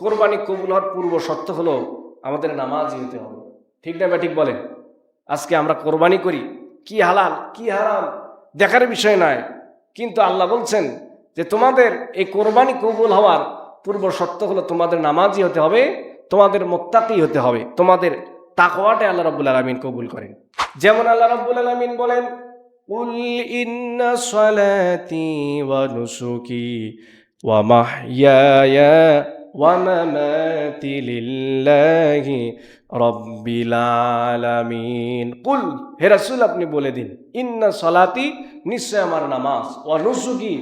কোরবানি কবুল হওয়ার পূর্ব শর্ত হলো আমাদের নামাজি হতে হবে। ঠিক না ঠিক বলেন? আজকে আমরা কোরবানি করি, কি হালাল কি হারাম দেখার বিষয় নয়, কিন্তু আল্লাহ বলছেন যে তোমাদের এই কোরবানি কবুল হওয়ার পূর্ব শর্ত হলো তোমাদের নামাজি হতে হবে, তোমাদের মুত্তাকি হতে হবে, তোমাদের তাকওয়াটা আল্লাহ রাব্বুল আলামিন কবুল করেন। যেমন আল্লাহ রাব্বুল আলামিন বলেন, কুল ইন্না সালাতি ওয়া নুসুকি ওয়া মাহইয়ায়া ওয়া মামাতি লিল্লাহি রাব্বিল আলামিন। কুল, হে রাসূল আপনি বলে দিন, ইন্না সালাতি নিশ্চয় আমার নামাজ, ওয়া নুসুকি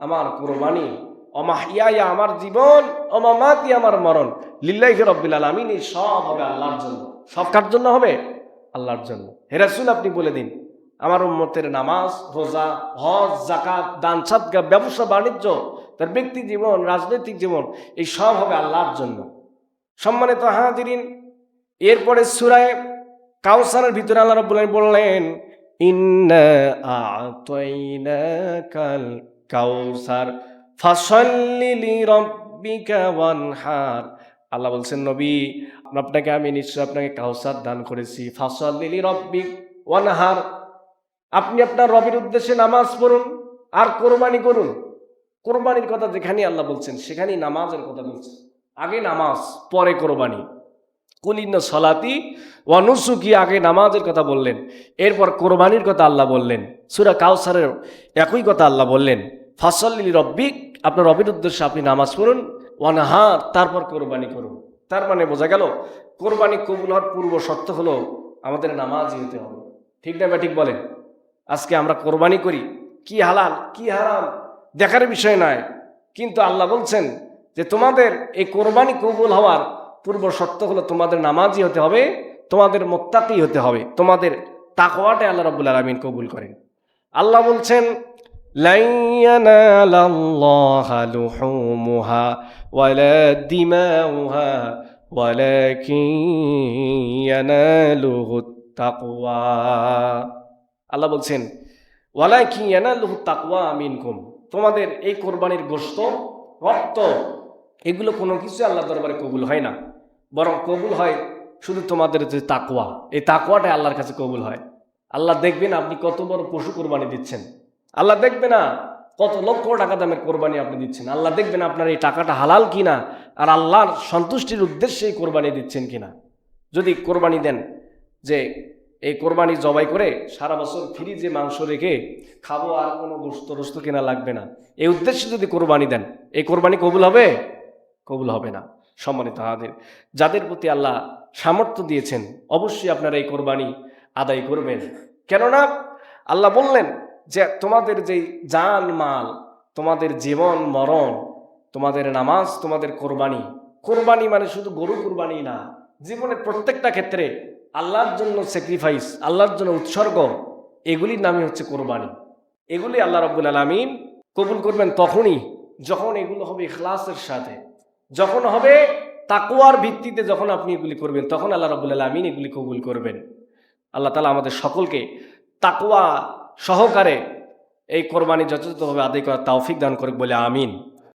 আমার কুরবানি, ওয়া মাহইয়ায়া আমার জীবন, ওয়া মামাতি আমার মরণ, লিল্লাহি রাব্বিল আলামিন, এই সব হবে আল্লাহর জন্য। সব কার জন্য হবে? আল্লাহর জন্য। হে রাসূল আপনি বলে দিন আমার উম্মতের নামাজ, রোজা, হজ, যাকাত, দান সাদকা, ব্যবসা বাণিজ্য, তার ব্যক্তি জীবন, রাজনৈতিক জীবন, এই সব হবে আল্লাহর জন্য। সম্মানিত হাজিরিন, এরপরে সূরা কাউসারের ভিতরে আল্লাহ রাব্বুল আলামিন বললেন, ইন্না আ'তাইনাকাল কাউসার ফাসাল্লি লিরাব্বিকা ওয়ানহার। আল্লাহ বলছেন, নবী আপনাকে আমি নিশ্চয় আপনাকে কাউসার দান করেছি, ফাসাল্লি লিরাব্বিক ওয়ানহার, আপনি আপনার রবের উদ্দেশ্যে নামাজ পড়ুন আর কোরবানি করুন। কোরবানির কথা যেখানে আল্লাহ বলছেন সেখানেই নামাজের কথা বলছেন। আগে নামাজ, পরে কোরবানি। কুল ইন্না সলাতি ওয়া নুসুকি, আগে নামাজের কথা বললেন, এরপর কোরবানির কথা আল্লাহ বললেন। সূরা কাউসারের একই কথা আল্লাহ বললেন, ফাসাল্লি লিরাব্বিক, আপনার রবের উদ্দেশ্যে আপনি নামাজ পড়ুন, ওয়ানহার, তারপর কোরবানি করুন। তার মানে বোঝা গেল কোরবানি কবুল হওয়ার পূর্ব শর্ত হলো আমাদের নামাজি হতে হবে। ঠিক না ঠিক বলেন? আজকে আমরা কোরবানি করি, কি হালাল কি হারাম দেখার বিষয় নয়, কিন্তু আল্লাহ বলছেন যে তোমাদের এই কোরবানি কবুল হওয়ার পূর্ব শর্ত হলো তোমাদের নামাজি হতে হবে, তোমাদের মুত্তাকি হতে হবে, তোমাদের তাকওয়াটা আল্লাহ রাব্বুল আলামিন কবুল করেন। আল্লাহ বলছেন, লাই ইয়ানালাল্লাহা লুহুমুহা ওয়ালা দিমাউহা ওয়ালাকিন ইয়ানালুহুত তাকওয়া। আল্লাহ বলছেন, ওয়ালাকিন ইয়ানালুহুত তাকওয়া মিনকুম, তোমাদের এই কোরবানির গোশত, রক্ত, এগুলো কোনো কিছু আল্লাহর দরবারে কবুল হয় না, বরং কবুল হয় শুধু তোমাদের যে তাকওয়া, এই তাকওয়াটাই আল্লাহর কাছে কবুল হয়। আল্লাহ দেখবেন আপনি কত বড় পশু কোরবানি দিচ্ছেন, আল্লাহ দেখবে না কত লক্ষ টাকা দামের কোরবানি আপনি দিচ্ছেন, আল্লাহ দেখবেন আপনার এই টাকাটা হালাল কিনা আর আল্লাহর সন্তুষ্টির উদ্দেশ্যে এই কোরবানি দিচ্ছেন কিনা। যদি কোরবানি দেন যে এই কোরবানি জবাই করে সারা বছর ফ্রিজে মাংস রেখে খাবো আর কোনো গোশত কেনা লাগবে না, এই উদ্দেশ্যে যদি কোরবানি দেন, এই কোরবানি কবুল হবে? কবুল হবে না। সম্মানিত হাজির, যাদের প্রতি আল্লাহ সামর্থ্য দিয়েছেন অবশ্যই আপনারা এই কোরবানি আদায় করবেন। কেননা আল্লাহ বললেন যে তোমাদের যেই জান মাল, তোমাদের জীবন মরণ, তোমাদের নামাজ, তোমাদের কোরবানি, কোরবানি মানে শুধু গরু কোরবানি না, জীবনের প্রত্যেকটা ক্ষেত্রে আল্লাহর জন্য স্যাক্রিফাইস, আল্লাহর জন্য উৎসর্গ, এগুলির নামই হচ্ছে কোরবানি। এগুলি আল্লাহ রাব্বুল আলামিন কবুল করবেন তখনই যখন এগুলো হবে ইখলাসের সাথে, যখন হবে তাকওয়ার ভিত্তিতে, যখন আপনি এগুলি করবেন তখন আল্লাহ রাব্বুল আলামিন এগুলি কবুল করবেন। আল্লাহ তাআলা আমাদের সকলকে তাকওয়া সহকারে এই কোরবানি যথাযথভাবে আদায় করার তৌফিক দান করুক বলে আমিন।